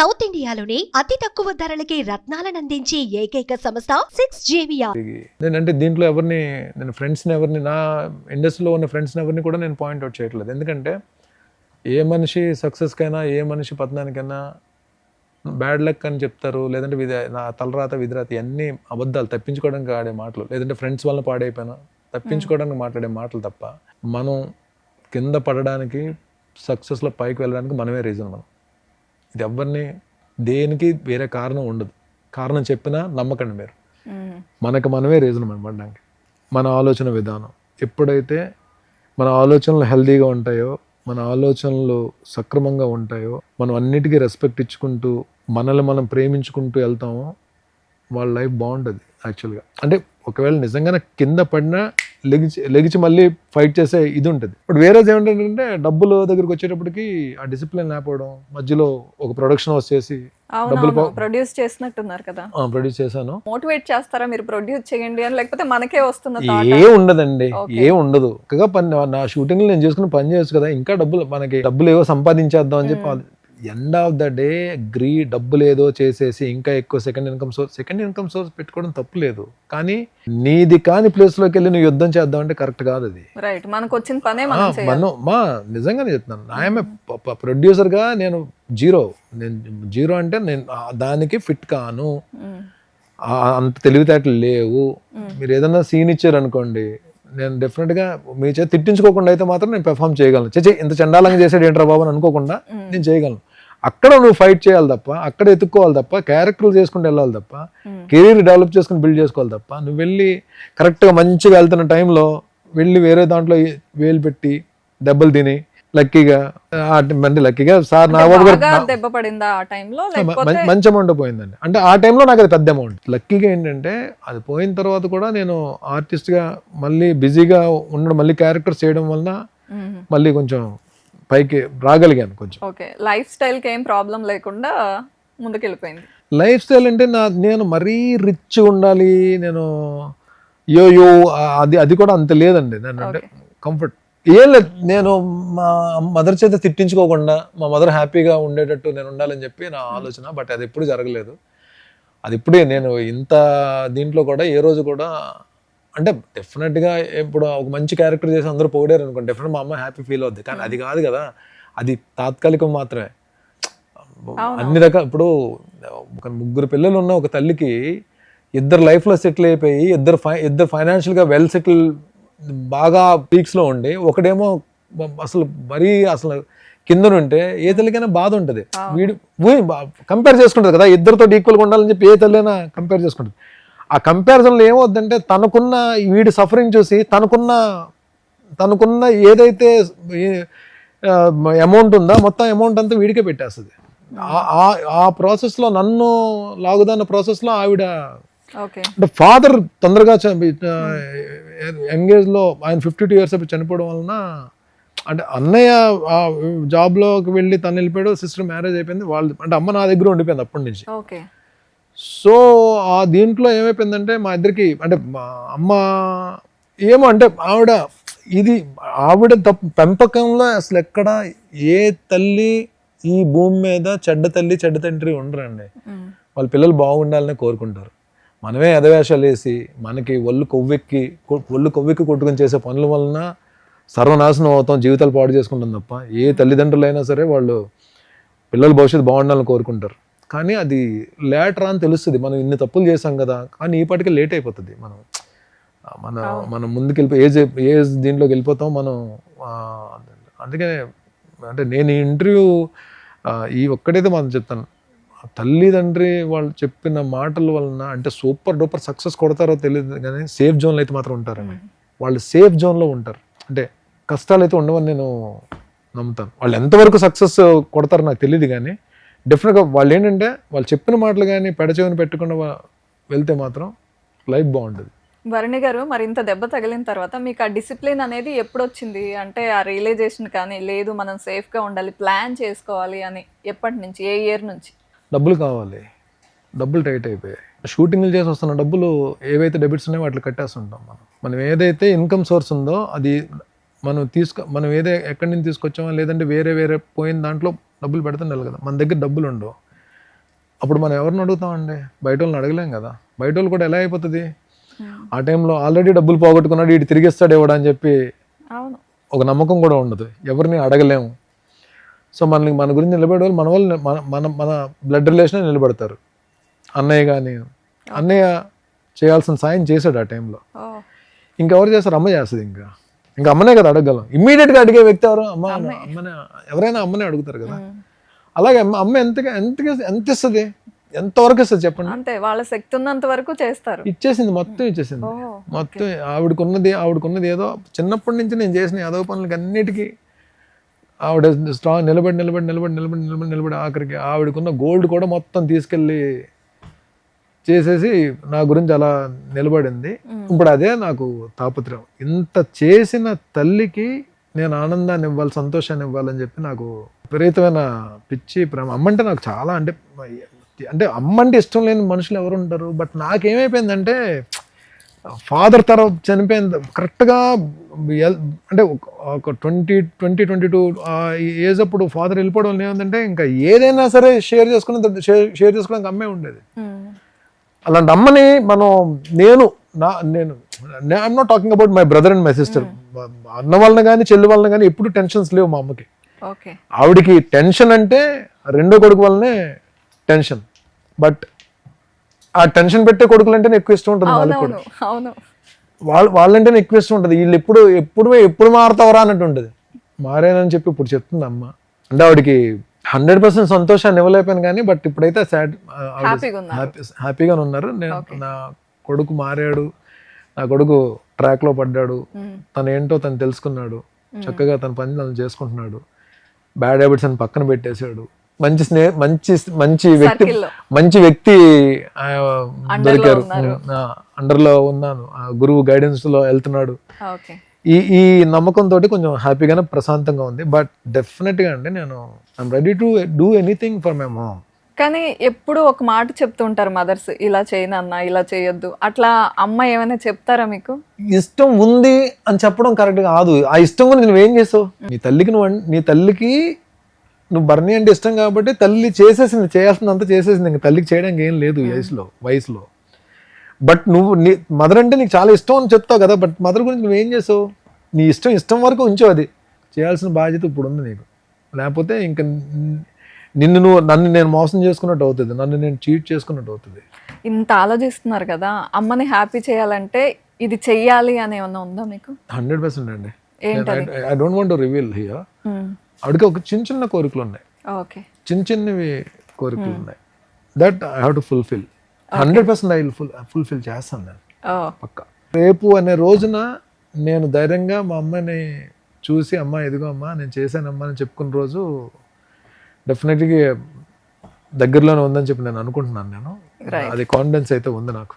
South ఇండియాలోని అతి తక్కువ ధరలకి రత్నాలనందించే ఏకైక సంస్థ 6JVR. నేనంటే దీంట్లో నేను ఫ్రెండ్స్ని ఎవరిని నా ఇండస్ట్రీలో ఉన్న ఫ్రెండ్స్ని ఎవరిని కూడా నేను పాయింట్అవుట్ చేయట్లేదు. ఎందుకంటే ఏ మనిషి సక్సెస్కైనా ఏ మనిషి పతనానికైనా బ్యాడ్ లక్ అని చెప్తారు, లేదంటే నా తలరాత విధిరాత ఇవన్నీ అబద్ధాలు, తప్పించుకోవడానికి ఆడే మాటలు, లేదంటే ఫ్రెండ్స్ వల్ల పాడైపోయినా తప్పించుకోవడానికి మాట్లాడే మాటలు తప్ప మనం కింద పడడానికి సక్సెస్లో పైకి వెళ్ళడానికి మనమే రీజన్. మనం ఇది ఎవరిని దేనికి వేరే కారణం ఉండదు. కారణం చెప్పినా నమ్మకండి మీరు, మనకు మనమే రీజన్ మనం పడడానికి. మన ఆలోచన విధానం ఎప్పుడైతే మన ఆలోచనలు హెల్దీగా ఉంటాయో, మన ఆలోచనలు సక్రమంగా ఉంటాయో, మనం అన్నిటికీ రెస్పెక్ట్ ఇచ్చుకుంటూ మనల్ని మనం ప్రేమించుకుంటూ వెళ్తామో వాళ్ళ లైఫ్ బాగుంటుంది యాక్చువల్గా. అంటే ఒకవేళ నిజంగానే కింద పడినా లెగిచి మళ్ళీ ఫైట్ చేసే ఇది ఉంటుంది. ఇప్పుడు వేరే ఏమిటంటే డబ్బులు దగ్గరికి వచ్చేటప్పటికి ఆ డిసిప్లిన్ లేకపోవడం, మధ్యలో ఒక ప్రొడక్షన్ వచ్చేసి డబ్బులు ప్రొడ్యూస్ చేసినట్టున్నారు కదా, ప్రొడ్యూస్ చేశాను. మోటివేట్ చేస్తారా మీరు ప్రొడ్యూస్ చేయండి అని, లేకపోతే మనకే వస్తుంది? ఏ ఉండదండి, ఏ ఉండదు. ఇంకా నా షూటింగ్ నేను చేసుకుని పని చేయొచ్చు కదా, ఇంకా మనకి డబ్బులు ఏవో సంపాదించేద్దాం అని చెప్పి ఎండ్ ఆఫ్ ద డే డబ్బులు ఏదో చేసేసి ఇంకా ఎక్కువ సెకండ్ ఇన్కమ్ సోర్స్ పెట్టుకోవడం తప్పు లేదు. కానీ నీది కాని ప్లేస్ లోకి వెళ్ళి నువ్వు యుద్ధం చేద్దాం అంటే కరెక్ట్ కాదు. అది రైట్, మనకు వచ్చిన పనే నిజంగానే చెప్తున్నాను. ఐఎమ్ ప్రొడ్యూసర్ గా నేను జీరో అంటే నేను దానికి ఫిట్ కాను, అంత తెలివితేటలు లేవు. మీరు ఏదైనా సీన్ ఇచ్చారు అనుకోండి, నేను డెఫినెట్గా మీ చేతి తిట్టించుకోకుండా అయితే మాత్రం నేను పెర్ఫామ్ చేయగలను. ఇంత చండాలంగా చేసాడు ఏంట్రా బాబు అని అనుకోకుండా నేను చేయగలను. అక్కడ నువ్వు ఫైట్ చేయాలి తప్ప, అక్కడ ఎత్తుక్కోవాలి తప్ప, క్యారెక్టర్లు చేసుకుంటూ వెళ్ళాలి తప్ప, కెరీర్ డెవలప్ చేసుకుని బిల్డ్ చేసుకోవాలి తప్ప, నువ్వు వెళ్ళి కరెక్ట్గా మంచిగా వెళ్తున్న టైంలో వెళ్ళి వేరే దాంట్లో వేలు పెట్టి దెబ్బలు తిని లక్కీగా సార్ నా దెబ్బ పడిందా ఆ టైంలో, మంచి అమౌంట్ పోయిందండి. అంటే ఆ టైంలో నాకు అది పెద్ద అమౌంట్. లక్కీగా ఏంటంటే అది పోయిన తర్వాత కూడా నేను ఆర్టిస్ట్గా మళ్ళీ బిజీగా ఉండడం, మళ్ళీ క్యారెక్టర్స్ చేయడం వలన మళ్ళీ కొంచెం పైకి రాగలిగాను. కొంచెం లైఫ్ స్టైల్కి ఏం ప్రాబ్లం లేకుండా ముందుకెళ్ళిపోయింది. లైఫ్ స్టైల్ అంటే నేను మరీ రిచ్ ఉండాలి, నేను అది కూడా అంత లేదండి. నేను అంటే కంఫర్ట్ ఏం లేదు. నేను మా మదర్ చేత తిట్టించుకోకుండా మా మదర్ హ్యాపీగా ఉండేటట్టు నేను ఉండాలని చెప్పి నా ఆలోచన. బట్ అది ఎప్పుడు జరగలేదు. అది ఇప్పుడే నేను ఇంత దీంట్లో కూడా ఏ రోజు కూడా అంటే డెఫినెట్గా ఇప్పుడు ఒక మంచి క్యారెక్టర్ చేసి అందరూ పోడారు అనుకోండి, డెఫినెట్ మా అమ్మ హ్యాపీ ఫీల్ అవుద్ది. కానీ అది కాదు కదా, అది తాత్కాలికం మాత్రమే. అన్ని రకాల ఇప్పుడు ఒక 3 పిల్లలు ఉన్న ఒక తల్లికి 2 లైఫ్లో సెటిల్ అయిపోయి ఇద్దరు ఫైనాన్షియల్గా వెల్ సెటిల్ బాగా పీక్స్లో ఉండి, ఒకడేమో అసలు కిందనుంటే ఏ తల్లికైనా బాధ ఉంటుంది. వీడు కంపేర్ చేసుకుంటుంది కదా, ఇద్దరితో ఈక్వల్గా ఉండాలని చెప్పి ఏ తల్లి కంపేర్ చేసుకుంటుంది. ఆ కంపారిజన్లో ఏమవుద్దంటే తనకున్న వీడి సఫరింగ్ చూసి తనకున్న ఏదైతే అమౌంట్ ఉందో మొత్తం అమౌంట్ అంతా వీడికే పెట్టేస్తుంది. ఆ ప్రాసెస్లో నన్ను లాగుదన్న ప్రాసెస్లో ఆవిడ అంటే ఫాదర్ తొందరగా యంగేజ్లో ఆయన 52 years చనిపోవడం వలన, అంటే అన్నయ్య జాబ్లోకి వెళ్ళి తను వెళ్ళిపోయాడు, సిస్టర్ మ్యారేజ్ అయిపోయింది, వాళ్ళు అంటే అమ్మ నా దగ్గర ఉండిపోయింది అప్పటి నుంచి. సో ఆ దీంట్లో ఏమైపోయిందంటే మా ఇద్దరికి అంటే మా అమ్మ ఏమో అంటే ఆవిడ పెంపకంలో అసలు ఎక్కడ ఏ తల్లి ఈ భూమి మీద చెడ్డ తల్లి చెడ్డ తండ్రి ఉండరండి. వాళ్ళ పిల్లలు బాగుండాలని కోరుకుంటారు. మనమే ఎదవేషాలు వేసి మనకి ఒళ్ళు కొవ్వెక్కి కొట్టుకొని చేసే పనుల వలన సర్వనాశనం అవుతాం, జీవితాలు పాడు చేసుకుంటాం తప్ప ఏ తల్లిదండ్రులైనా సరే వాళ్ళు పిల్లల భవిష్యత్తు బాగుండాలని కోరుకుంటారు. కానీ అది లేటర్ అని తెలుస్తుంది, మనం ఇన్ని తప్పులు చేసాం కదా, కానీ ఈ పాటికి లేట్ అయిపోతుంది. మనం ముందుకెళ్ళిపోయి ఏజ్ దీంట్లోకి వెళ్ళిపోతాం మనం. అందుకనే అంటే నేను ఈ ఇంటర్వ్యూ ఈ ఒక్కటైతే మనం చెప్తాను, తల్లిదండ్రి వాళ్ళు చెప్పిన మాటల వలన అంటే సూపర్ డూపర్ సక్సెస్ కొడతారో తెలియదు కానీ సేఫ్ జోన్లో అయితే మాత్రం ఉంటారండి. వాళ్ళు సేఫ్ జోన్లో ఉంటారు, అంటే కష్టాలు అయితే ఉండవని నేను నమ్ముతాను. వాళ్ళు ఎంతవరకు సక్సెస్ కొడతారో నాకు తెలియదు కానీ డెఫినెట్గా వాళ్ళు ఏంటంటే వాళ్ళు చెప్పిన మాటలు కానీ పెడచెవిని పెట్టకుండా వెళ్తే మాత్రం లైఫ్ బాగుంటుంది. భరణి గారు, మరి ఇంత దెబ్బ తగిలిన తర్వాత మీకు ఆ డిసిప్లిన్ అనేది ఎప్పుడు వచ్చింది? అంటే ఆ రియలైజేషన్ కానీ, లేదు మనం సేఫ్గా ఉండాలి, ప్లాన్ చేసుకోవాలి అని ఎప్పటి నుంచి, ఏ ఇయర్ నుంచి? డబ్బులు కావాలి, డబ్బులు టైట్ అయిపోయాయి. షూటింగ్లు చేసి వస్తున్న డబ్బులు ఏవైతే డెబిట్స్ ఉన్నాయో వాటిని కట్టేస్తుంటాం. మనం ఏదైతే ఇన్కమ్ సోర్స్ ఉందో అది మనం ఎక్కడి నుంచి తీసుకొచ్చామో లేదంటే వేరే పోయిన దాంట్లో డబ్బులు పెడుతుండాలి కదా. మన దగ్గర డబ్బులు ఉండవు. అప్పుడు మనం ఎవరిని అడుగుతామండి? బయట వాళ్ళని అడగలేం కదా. బయట వాళ్ళు కూడా ఎలా అయిపోతుంది, ఆ టైంలో ఆల్రెడీ డబ్బులు పోగొట్టుకున్నాడు, వీడు తిరిగిస్తాడు ఇవ్వడా అని చెప్పి అవును. ఒక నమ్మకం కూడా ఉండదు, ఎవరిని అడగలేము. సో మన గురించి నిలబడే వాళ్ళు మన వాళ్ళు మన బ్లడ్ రిలేషన్ నిలబడతారు. అన్నయ్య కానీ, అన్నయ్య చేయాల్సిన సాయం చేశాడు ఆ టైంలో. ఓ ఇంకెవరు చేస్తారు? అమ్మ చేస్తుంది. ఇంకా అమ్మనే కదా అడగగలం. ఇమ్మీడియట్గా అడిగే వ్యక్తి ఎవరు? అమ్మనే. ఎవరైనా అమ్మనే అడుగుతారు కదా. అలాగే అమ్మ ఎంత ఇస్తుంది, ఎంతవరకు ఇస్తుంది చెప్పండి? అంతే, వాళ్ళ శక్తి ఉన్నంత వరకు చేస్తారు. ఇచ్చేసింది, మొత్తం ఇచ్చేసింది. మొత్తం ఆవిడకున్నది ఏదో చిన్నప్పటి నుంచి నేను చేసిన ఏదో పనులకి అన్నిటికీ ఆవిడ స్ట్రాంగ్ నిలబడి ఆఖరికి ఆవిడకున్న గోల్డ్ కూడా మొత్తం తీసుకెళ్ళి చేసేసి నా గురించి అలా నిలబడింది. ఇప్పుడు అదే నాకు తాపత్రయం. ఇంత చేసిన తల్లికి నేను ఆనందాన్ని ఇవ్వాలి, సంతోషాన్ని ఇవ్వాలని చెప్పి నాకు విపరీతమైన పిచ్చి ప్రేమ. అమ్మంటే నాకు చాలా అంటే అమ్మంటే ఇష్టం లేని మనుషులు ఎవరు ఉంటారు? బట్ నాకేమైపోయిందంటే ఫాదర్ తర్వాత చనిపోయింది కరెక్ట్గా అంటే ఒక 22 ఏజ్ అప్పుడు ఫాదర్ వెళ్ళిపోవడం ఏముందంటే ఇంకా ఏదైనా సరే షేర్ చేసుకోవడానికి అమ్మే ఉండేది. అలాంటి అమ్మని నేను I'm not talking about my brother and my sister. అన్న వాళ్ళని కానీ చెల్లి వాళ్ళని కానీ ఎప్పుడు టెన్షన్స్ లేవు మా అమ్మకి. ఆవిడికి టెన్షన్ అంటే రెండో కొడుకు వల్లనే టెన్షన్. బట్ ఆ టెన్షన్ పెట్టే కొడుకులు అంటేనే ఎక్కువ ఇష్టం ఉంటుంది వాళ్ళకి కూడా. వాళ్ళంటేనే ఎక్కువ ఇష్టం ఉంటుంది. వీళ్ళు ఎప్పుడు మారుతావరా అన్నట్టు ఉంటుంది. మారేనని చెప్పి ఇప్పుడు చెప్తుంది అమ్మ. అంటే ఆవిడకి 100% సంతోషాన్ని ఇవ్వలేకపోయాను కానీ బట్ ఇప్పుడైతే హ్యాపీగా ఉన్నారు. నా కొడుకు మారాడు, నా కొడుకు ట్రాక్ లో పడ్డాడు, తను ఏంటో తను తెలుసుకున్నాడు, చక్కగా తన పని తను చేసుకుంటున్నాడు, బ్యాడ్ హ్యాబిట్స్ అని పక్కన పెట్టేశాడు, మంచి వ్యక్తి దొరికారు, అండర్లో ఉన్నాను, గురువు గైడెన్స్ లో వెళ్తున్నాడు. ఈ నమ్మకంతో కొంచెం హ్యాపీగానే ప్రశాంతంగా ఉంది. బట్ డెఫినెట్గా అండి నేను I'm ready to do anything for my mom. కానీ ఎప్పుడు ఒక మాట చెప్తుంటారు మదర్స్, ఇలా చేయనన్నా, ఇలా చేయొద్దు, అట్లా అమ్మ ఏమైనా చెప్తారా మీకు? ఇష్టం ఉంది అని చెప్పడం కరెక్ట్ కాదు. ఆ ఇష్టం గురించి నువ్వేం చేసావు? నీ తల్లికి నువ్వు బర్నీ అంటే ఇష్టం కాబట్టి తల్లి చేయాల్సిందంతా చేసేసింది. ఇంకా తల్లికి చేయడానికి ఏం లేదు వయసులో. బట్ నీ మదర్ అంటే నీకు చాలా ఇష్టం అని చెప్తావు కదా. బట్ మదర్ గురించి నువ్వేం చేసావు? నీ ఇష్టం వరకు ఉంచు. అది చేయాల్సిన బాధ్యత ఇప్పుడు ఉంది నీకు. లేకపోతే ఇంకా నన్ను నేను మోసం చేసుకున్నట్టు అవుతుంది, నన్ను నేను చీట్ చేసుకున్నట్టు అవుతుంది. ఇంత ఆలోచిస్తున్నారు కదా, అమ్మని హ్యాపీ చేయాలంటే ఇది చెయ్యాలి అని ఏమన్నా ఉందా మీకు? 100% అండి. I don't want to reveal here. ఆవిడకి ఒక చిన్న కోరికలు ఉన్నాయి, చిన్నవి కోరికలు ఉన్నాయి. That I have to fulfil. 100% I will fulfil చేస్తాను నేను పక్క. రేపు అనే రోజున నేను ధైర్యంగా మా అమ్మని చూసి అమ్మ ఎదుగో అమ్మ నేను చేశానమ్మా అని చెప్పుకున్న రోజు డెఫినెట్గా దగ్గరలోనే ఉందని చెప్పి నేను అనుకుంటున్నాను. అది కాన్ఫిడెన్స్ అయితే ఉంది నాకు.